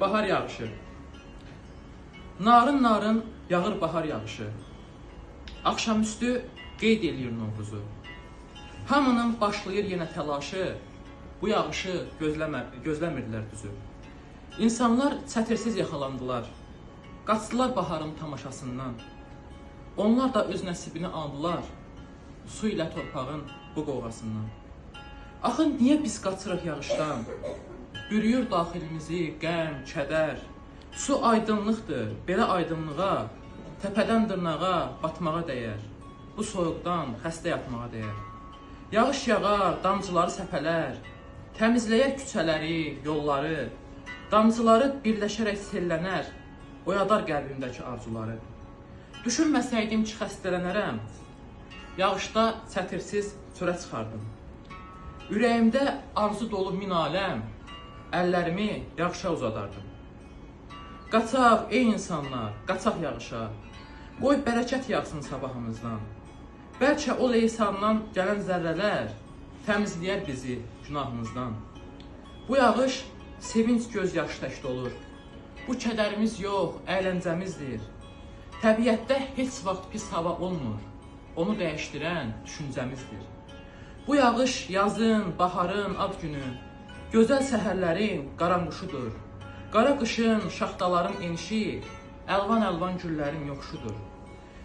bahar yağışı. Narın yağır bahar yağışı. Axşamüstü qeyd eləyir Novruzu. Hamının başlayır yenə təlaşı. Bu yağışı gözləmirdilər düzü. İnsanlar çətirsiz yaxalandılar. Qaçdılar baharın tamaşasından. Onlar da öz nəsibini aldılar. Su ilə torpağın bu qovğasından. Axı niyə biz qaçırıq yağışdan? Bürüyür daxilimizi qəm, kədər. Su aydınlıqdır, belə aydınlığa, təpədən dırnağa batmağa dəyər. Bu soyuqdan xəstə yatmağa dəyər. Yağış yağar, damcıları səpələr, təmizləyər küçələri, yolları. Damcıları birləşərək sellənər, oyadar qəlbimdəki arzuları. Düşünməsəydim ki, xəstələnərəm, yağışda çətirsiz çörə çıxardım. Ürəyimdə arzu dolu min aləm, əllərimi yağışa uzadardım. Qaçaq ey insanlar, qaçaq yağışa, qoy bərəkət yağsın sabahımızdan. Bəlkə o leysandan gələn zərrələr təmizləyər bizi günahımızdan. Bu yağış sevinç göz yaşı tək olur. Bu kədərimiz yox, əyləncəmizdir. Təbiətdə heç vaxt pis hava olmur. Onu dəyişdirən düşüncəmizdir. Bu yağış yazın, baharın ad günü, gözəl səhərlərin qaranquşudur. Qara qışın, şaxtaların enişi, əlvan-əlvan güllərin yoxuşudur.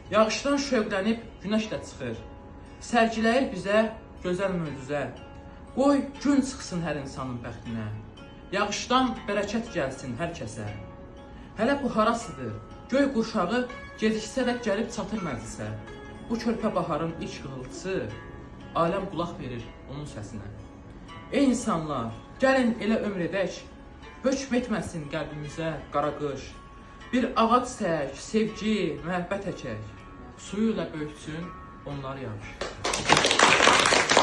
Yağışdan şövqlənib günəş də çıxır. Sərgiləyir bizə gözəl möcüzə. Qoy gün çıxsın hər insanın bəxtinə. Yağışdan bərəkət gəlsin hər kəsə. Hələ bu harasıdır? Göy qurşağı geciksərək gəlib çatır məclisə. Bu körpə baharın ilk qığıltısı, aləm qulaq verir onun səsinə. Ey insanlar, gəlin elə ömr edək, hökm etməsin qəlbimizə qara qış. Bir ağac sək, sevgi, məhəbbət əkək, suyu ilə böyütsün onlar yağış.